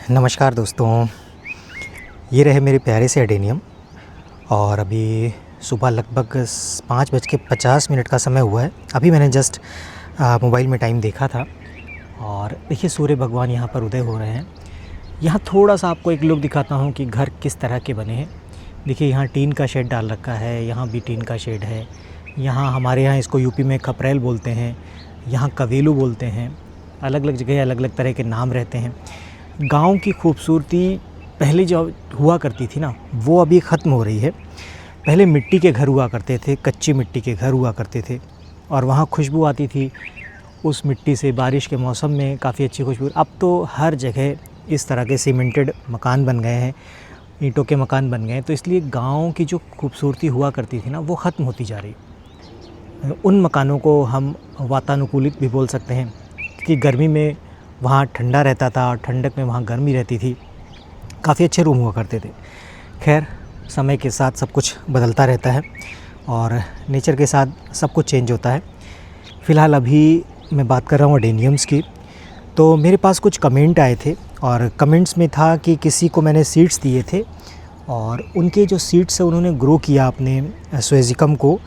नमस्कार दोस्तों, ये रहे मेरे प्यारे से एडेनियम। और अभी सुबह लगभग 5:50 का समय हुआ है। अभी मैंने जस्ट मोबाइल में टाइम देखा था और देखिए सूर्य भगवान यहाँ पर उदय हो रहे हैं। यहाँ थोड़ा-सा आपको एक लुक दिखाता हूँ कि घर किस तरह के बने हैं। देखिए यहाँ टीन का शेड डाल रखा है, यहाँ भी टीन का शेड है। यहाँ हमारे यहाँ इसको यूपी में खपरेल बोलते हैं, यहाँ कवेलू बोलते हैं। अलग-अलग जगह अलग-अलग तरह के नाम रहते हैं। गाँव की खूबसूरती पहले जो हुआ करती थी ना, वो अभी ख़त्म हो रही है। पहले मिट्टी के घर हुआ करते थे, कच्ची मिट्टी के घर हुआ करते थे और वहाँ खुशबू आती थी उस मिट्टी से। बारिश के मौसम में काफ़ी अच्छी खुशबू। अब तो हर जगह इस तरह के सीमेंटेड मकान बन गए हैं, ईंटों के मकान बन गए हैं, तो इसलिए गाँव की जो खूबसूरती हुआ करती थी ना, वो ख़त्म होती जा रही। उन मकानों को हम वातानुकूलित भी बोल सकते हैं क्योंकि गर्मी में वहाँ ठंडा रहता था और ठंडक में वहाँ गर्मी रहती थी। काफ़ी अच्छे रूम हुआ करते थे। खैर, समय के साथ सब कुछ बदलता रहता है और नेचर के साथ सब कुछ चेंज होता है। फ़िलहाल अभी मैं बात कर रहा हूँ एडेनियम्स की। तो मेरे पास कुछ कमेंट आए थे और कमेंट्स में था कि किसी को मैंने सीड्स दिए थे और उनके जो सीड्स से उन्होंने ग्रो किया अपने स्वेजिकम को,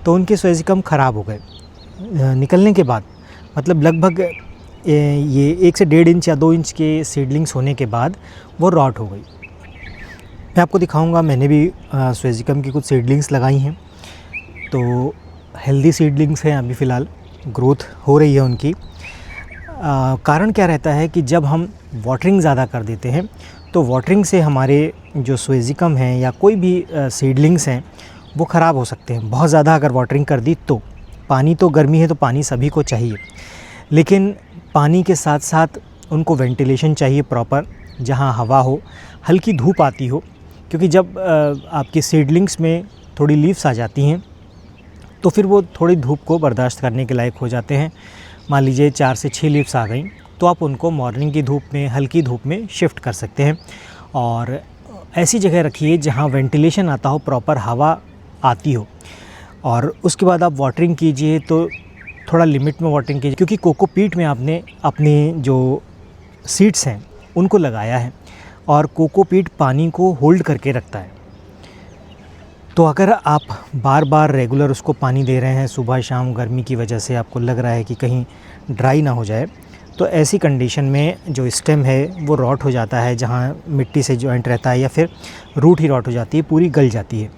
तो उनके स्वेजिकम ख़राब हो गए निकलने के बाद। मतलब लगभग ये 1 से 1.5 इंच या 2 इंच के सीडलिंग्स होने के बाद वो रॉट हो गई। मैं आपको दिखाऊंगा, मैंने भी स्वेजिकम की कुछ सीडलिंग्स लगाई हैं। तो हेल्दी सीडलिंग्स हैं अभी फ़िलहाल, ग्रोथ हो रही है उनकी। कारण क्या रहता है कि जब हम वाटरिंग ज़्यादा कर देते हैं तो वाटरिंग से हमारे जो स्वेजिकम हैं या कोई भी सीडलिंग्स हैं वो ख़राब हो सकते हैं। बहुत ज़्यादा अगर वाटरिंग कर दी तो पानी, तो गर्मी है तो पानी सभी को चाहिए, लेकिन पानी के साथ साथ उनको वेंटिलेशन चाहिए प्रॉपर, जहाँ हवा हो, हल्की धूप आती हो। क्योंकि जब आपकी सीडलिंग्स में थोड़ी लीव्स आ जाती हैं तो फिर वो थोड़ी धूप को बर्दाश्त करने के लायक हो जाते हैं। मान लीजिए 4 से 6 लीव्स आ गई तो आप उनको मॉर्निंग की धूप में, हल्की धूप में शिफ्ट कर सकते हैं और ऐसी जगह रखिए जहाँ वेंटिलेशन आता हो, प्रॉपर हवा आती हो। और उसके बाद आप वाटरिंग कीजिए तो थोड़ा लिमिट में वाटरिंग कीजिए, क्योंकि कोकोपीट में आपने अपने जो सीड्स हैं उनको लगाया है और कोकोपीट पानी को होल्ड करके रखता है। तो अगर आप बार बार रेगुलर उसको पानी दे रहे हैं सुबह शाम, गर्मी की वजह से आपको लग रहा है कि कहीं ड्राई ना हो जाए, तो ऐसी कंडीशन में जो स्टेम है वो रॉट हो जाता है। जहाँ मिट्टी से जॉइंट रहता है या फिर रूट ही रॉट हो जाती है, पूरी गल जाती है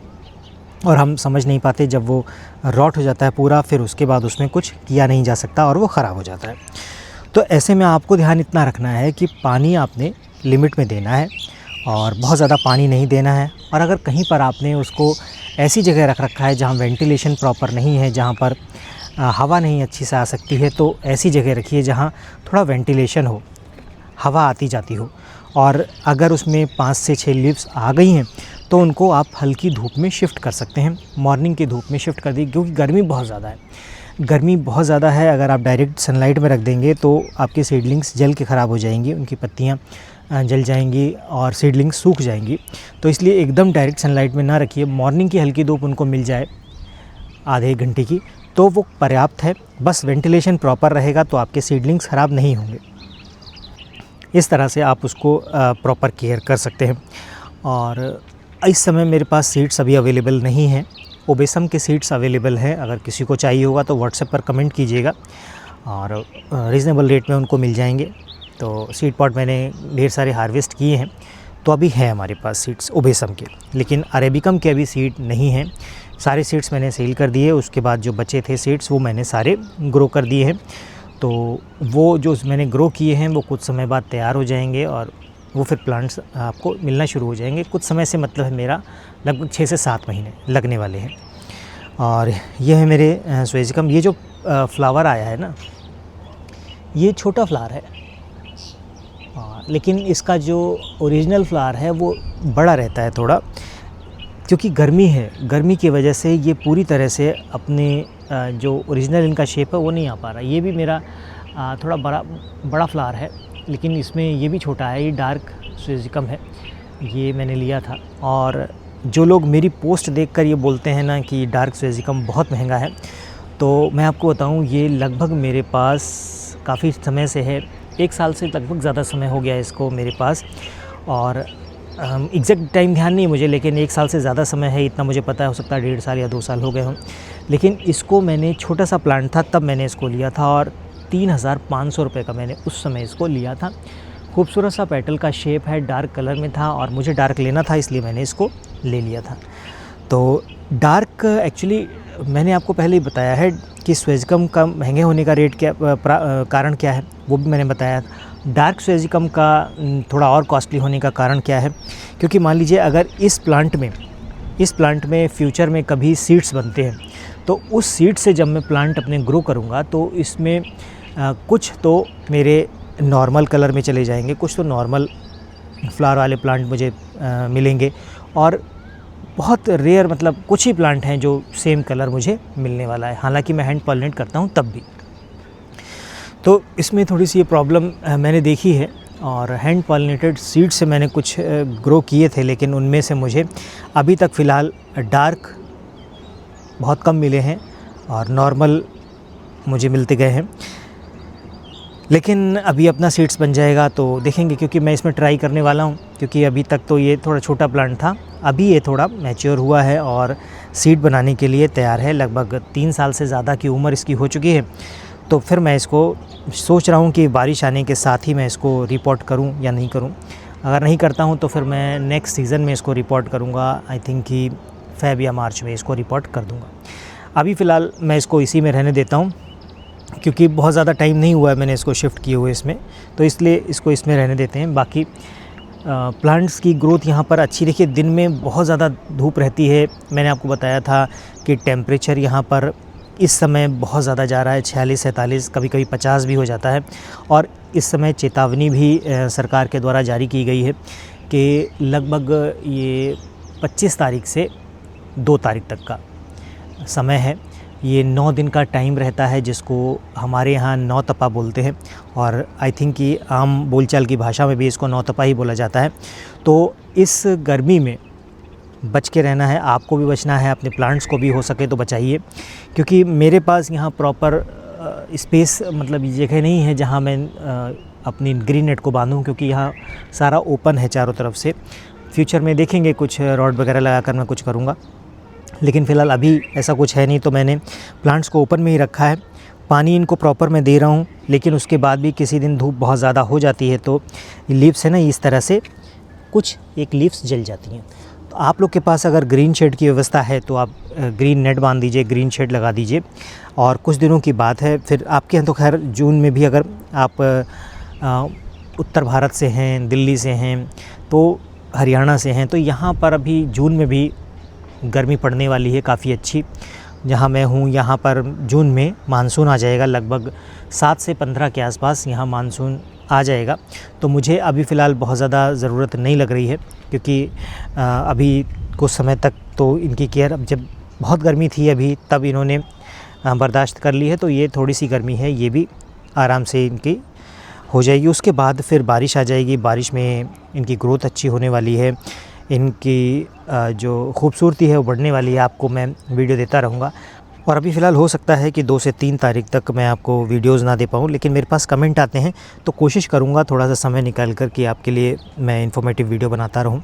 और हम समझ नहीं पाते। जब वो रॉट हो जाता है पूरा, फिर उसके बाद उसमें कुछ किया नहीं जा सकता और वो ख़राब हो जाता है। तो ऐसे में आपको ध्यान इतना रखना है कि पानी आपने लिमिट में देना है और बहुत ज़्यादा पानी नहीं देना है। और अगर कहीं पर आपने उसको ऐसी जगह रख रखा है जहाँ वेंटिलेशन प्रॉपर नहीं है, जहाँ पर हवा नहीं अच्छी से आ सकती है, तो ऐसी जगह रखिए जहाँ थोड़ा वेंटिलेशन हो, हवा आती जाती हो। और अगर उसमें 5 से 6 लीव्स आ गई हैं तो उनको आप हल्की धूप में शिफ्ट कर सकते हैं, मॉर्निंग की धूप में शिफ्ट कर दी, क्योंकि गर्मी बहुत ज़्यादा है। गर्मी बहुत ज़्यादा है, अगर आप डायरेक्ट सनलाइट में रख देंगे तो आपकी सीडलिंग्स जल के ख़राब हो जाएंगी, उनकी पत्तियाँ जल जाएंगी और सीडलिंग्स सूख जाएंगी। तो इसलिए एकदम डायरेक्ट सनलाइट में ना रखिए। मॉर्निंग की हल्की धूप उनको मिल जाए आधे घंटे की तो वो पर्याप्त है। बस वेंटिलेशन प्रॉपर रहेगा तो आपके सीडलिंग्स ख़राब नहीं होंगे। इस तरह से आप उसको प्रॉपर केयर कर सकते हैं। और इस समय मेरे पास सीड्स अभी अवेलेबल नहीं हैं। ओबेसम के सीड्स अवेलेबल हैं, अगर किसी को चाहिए होगा तो व्हाट्सएप पर कमेंट कीजिएगा और रीज़नेबल रेट में उनको मिल जाएंगे। तो सीड पॉट मैंने ढेर सारे हार्वेस्ट किए हैं, तो अभी है हमारे पास सीड्स ओबेसम के, लेकिन अरेबिकम के अभी सीड नहीं हैं। सारे सीड्स मैंने सेल कर दिए। उसके बाद जो बचे थे सीड्स वो मैंने सारे ग्रो कर दिए हैं। तो वो जो मैंने ग्रो किए हैं वो कुछ समय बाद तैयार हो जाएंगे और वो फिर प्लांट्स आपको मिलना शुरू हो जाएंगे। कुछ समय से मतलब है मेरा लगभग 6 से 7 महीने लगने वाले हैं। और ये है मेरे स्वेजिकम। ये जो फ्लावर आया है ना, ये छोटा फ्लावर है, लेकिन इसका जो ओरिजिनल फ्लावर है वो बड़ा रहता है थोड़ा, क्योंकि गर्मी है। गर्मी की वजह से ये पूरी तरह से अपने जो ओरिजिनल इनका शेप है वो नहीं आ पा रहा। ये भी मेरा थोड़ा बड़ा फ्लावर है, लेकिन इसमें ये भी छोटा है। ये डार्क स्वेजिकम है, ये मैंने लिया था। और जो लोग मेरी पोस्ट देखकर ये बोलते हैं ना कि डार्क स्वेजिकम बहुत महंगा है, तो मैं आपको बताऊं ये लगभग मेरे पास काफ़ी समय से है 1 साल से लगभग ज़्यादा समय हो गया है इसको मेरे पास, और एग्जैक्ट टाइम ध्यान नहीं है मुझे, लेकिन 1 साल से ज़्यादा समय है, इतना मुझे पता है। हो सकता है 1.5 साल या 2 साल हो गए हों। लेकिन इसको मैंने, छोटा सा प्लांट था तब मैंने इसको लिया था, और 3,500 रुपये का मैंने उस समय इसको लिया था। खूबसूरत सा पेटल का शेप है, डार्क कलर में था, और मुझे डार्क लेना था इसलिए मैंने इसको ले लिया था। तो डार्क एक्चुअली मैंने आपको पहले ही बताया है कि स्वेजिकम का महंगे होने का रेट क्या, कारण क्या है, वो भी मैंने बताया। डार्क स्वेजिकम का थोड़ा और कॉस्टली होने का कारण क्या है, क्योंकि मान लीजिए अगर इस प्लांट में फ्यूचर में कभी सीड्स बनते हैं, तो उस सीड से जब मैं प्लांट अपने ग्रो करूँगा तो इसमें कुछ तो मेरे नॉर्मल कलर में चले जाएंगे, कुछ तो नॉर्मल फ्लावर वाले प्लांट मुझे मिलेंगे, और बहुत रेयर, मतलब कुछ ही प्लांट हैं जो सेम कलर मुझे मिलने वाला है। हालांकि मैं हैंड पॉलिनेट करता हूं तब भी। तो इसमें थोड़ी सी ये प्रॉब्लम मैंने देखी है, और हैंड पॉलिनेटेड सीड से मैंने कुछ ग्रो किए थे, लेकिन उनमें से मुझे अभी तक फ़िलहाल डार्क बहुत कम मिले हैं और नॉर्मल मुझे मिलते गए हैं। लेकिन अभी अपना सीड्स बन जाएगा तो देखेंगे, क्योंकि मैं इसमें ट्राई करने वाला हूँ, क्योंकि अभी तक तो ये थोड़ा छोटा प्लांट था, अभी ये थोड़ा मैच्योर हुआ है और सीड बनाने के लिए तैयार है। लगभग 3 साल से ज़्यादा की उम्र इसकी हो चुकी है। तो फिर मैं इसको सोच रहा हूँ कि बारिश आने के साथ ही मैं इसको रिपोर्ट करूँ या नहीं करूँ। अगर नहीं करता हूँ तो फिर मैं नेक्स्ट सीज़न में इसको रिपोर्ट करूँगा। आई थिंक कि फ़ेब या मार्च में इसको रिपोर्ट कर दूँगा। अभी फ़िलहाल मैं इसको इसी में रहने देता हूँ, क्योंकि बहुत ज़्यादा टाइम नहीं हुआ है मैंने इसको शिफ्ट किए हुए इसमें, तो इसलिए इसको इसमें रहने देते हैं। बाकी प्लांट्स की ग्रोथ यहाँ पर अच्छी। देखिए, दिन में बहुत ज़्यादा धूप रहती है। मैंने आपको बताया था कि टेम्परेचर यहाँ पर इस समय बहुत ज़्यादा जा रहा है, 46-47, कभी-कभी 50 भी हो जाता है। और इस समय चेतावनी भी सरकार के द्वारा जारी की गई है कि लगभग ये 25 तारीख से 2 तारीख तक का समय है। ये 9 दिन का टाइम रहता है, जिसको हमारे यहाँ नौतपा बोलते हैं, और आई थिंक कि आम बोलचाल की भाषा में भी इसको नौतपा ही बोला जाता है। तो इस गर्मी में बच के रहना है, आपको भी बचना है, अपने प्लांट्स को भी हो सके तो बचाइए। क्योंकि मेरे पास यहाँ प्रॉपर स्पेस, मतलब जगह नहीं है जहाँ मैं अपनी ग्रीन नेट को बांधूँ, क्योंकि यहाँ सारा ओपन है चारों तरफ से। फ्यूचर में देखेंगे, कुछ रॉड वगैरह लगाकर मैं कुछ करूँगा, लेकिन फ़िलहाल अभी ऐसा कुछ है नहीं। तो मैंने प्लांट्स को ओपन में ही रखा है। पानी इनको प्रॉपर मैं दे रहा हूँ, लेकिन उसके बाद भी किसी दिन धूप बहुत ज़्यादा हो जाती है तो लीव्स है ना, इस तरह से कुछ एक लीव्स जल जाती हैं। तो आप लोग के पास अगर ग्रीन शेड की व्यवस्था है तो आप ग्रीन नेट बांध दीजिए, ग्रीन शेड लगा दीजिए। और कुछ दिनों की बात है, फिर आपके यहाँ तो खैर जून में भी, अगर आप उत्तर भारत से हैं, दिल्ली से हैं, तो हरियाणा से हैं, तो यहाँ पर अभी जून में भी गर्मी पड़ने वाली है काफ़ी अच्छी। जहाँ मैं हूँ यहाँ पर जून में मानसून आ जाएगा, लगभग 7 से 15 के आसपास यहाँ मानसून आ जाएगा। तो मुझे अभी फ़िलहाल बहुत ज़्यादा ज़रूरत नहीं लग रही है, क्योंकि अभी कुछ समय तक तो इनकी केयर, अब जब बहुत गर्मी थी अभी तब इन्होंने बर्दाश्त कर ली है, तो ये थोड़ी सी गर्मी है, ये भी आराम से इनकी हो जाएगी। उसके बाद फिर बारिश आ जाएगी, बारिश में इनकी ग्रोथ अच्छी होने वाली है, इनकी जो खूबसूरती है वो बढ़ने वाली है। आपको मैं वीडियो देता रहूँगा। और अभी फ़िलहाल हो सकता है कि 2 से 3 तारीख तक मैं आपको वीडियोज़ ना दे पाऊँ, लेकिन मेरे पास कमेंट आते हैं तो कोशिश करूँगा थोड़ा सा समय निकाल कर कि आपके लिए मैं इन्फॉर्मेटिव वीडियो बनाता रहूँ।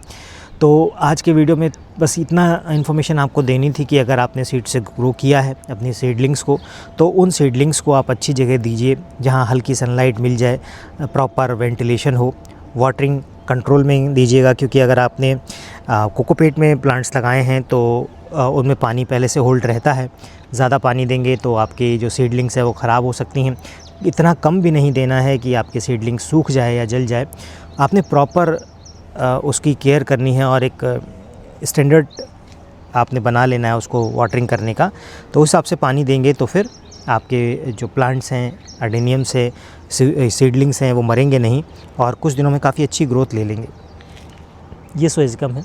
तो आज के वीडियो में बस इतना इन्फॉर्मेशन आपको देनी थी कि अगर आपने सीड से ग्रो किया है अपनी सीडलिंग्स को, तो उन सीडलिंग्स को आप अच्छी जगह दीजिए जहाँ हल्की सनलाइट मिल जाए, प्रॉपर वेंटिलेशन हो, वाटरिंग कंट्रोल में दीजिएगा। क्योंकि अगर आपने कोकोपीट में प्लांट्स लगाए हैं तो उनमें पानी पहले से होल्ड रहता है। ज़्यादा पानी देंगे तो आपकी जो सीडलिंग्स है वो ख़राब हो सकती हैं। इतना कम भी नहीं देना है कि आपके सीडलिंग सूख जाए या जल जाए। आपने प्रॉपर उसकी केयर करनी है और एक स्टैंडर्ड आपने बना लेना है उसको वाटरिंग करने का। तो उस हिसाब से पानी देंगे तो फिर आपके जो प्लांट्स हैं, अडेनियम्स है, सीडलिंग्स हैं, वो मरेंगे नहीं और कुछ दिनों में काफ़ी अच्छी ग्रोथ ले लेंगे। ये स्वेजिकम है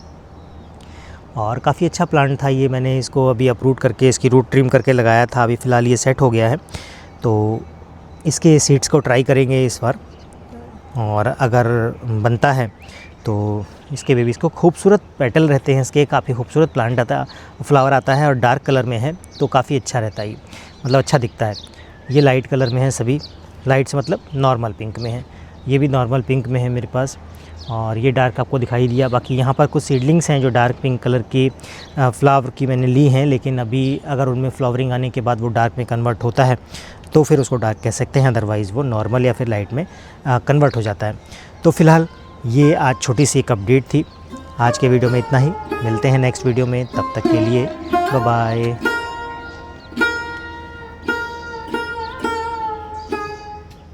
और काफ़ी अच्छा प्लांट था ये। मैंने इसको अभी अपरूट करके इसकी रूट ट्रिम करके लगाया था। अभी फ़िलहाल ये सेट हो गया है, तो इसके सीड्स को ट्राई करेंगे इस बार, और अगर बनता है तो इसके बेबीज़ को, खूबसूरत पेटल रहते हैं इसके, काफ़ी खूबसूरत प्लांट आता, फ्लावर आता है और डार्क कलर में है तो काफ़ी अच्छा रहता है, मतलब अच्छा दिखता है। ये लाइट कलर में है सभी, लाइट से मतलब नॉर्मल पिंक में है। ये भी नॉर्मल पिंक में है मेरे पास, और ये डार्क आपको दिखाई दिया। बाकी यहाँ पर कुछ सीडलिंग्स हैं जो डार्क पिंक कलर की फ्लावर की मैंने ली हैं, लेकिन अभी अगर उनमें फ्लावरिंग आने के बाद वो डार्क में कन्वर्ट होता है तो फिर उसको डार्क कह सकते हैं, अदरवाइज़ वो नॉर्मल या फिर लाइट में कन्वर्ट हो जाता है। तो फ़िलहाल ये आज छोटी सी एक अपडेट थी। आज के वीडियो में इतना ही, मिलते हैं नेक्स्ट वीडियो में, तब तक के लिए बाय बाय।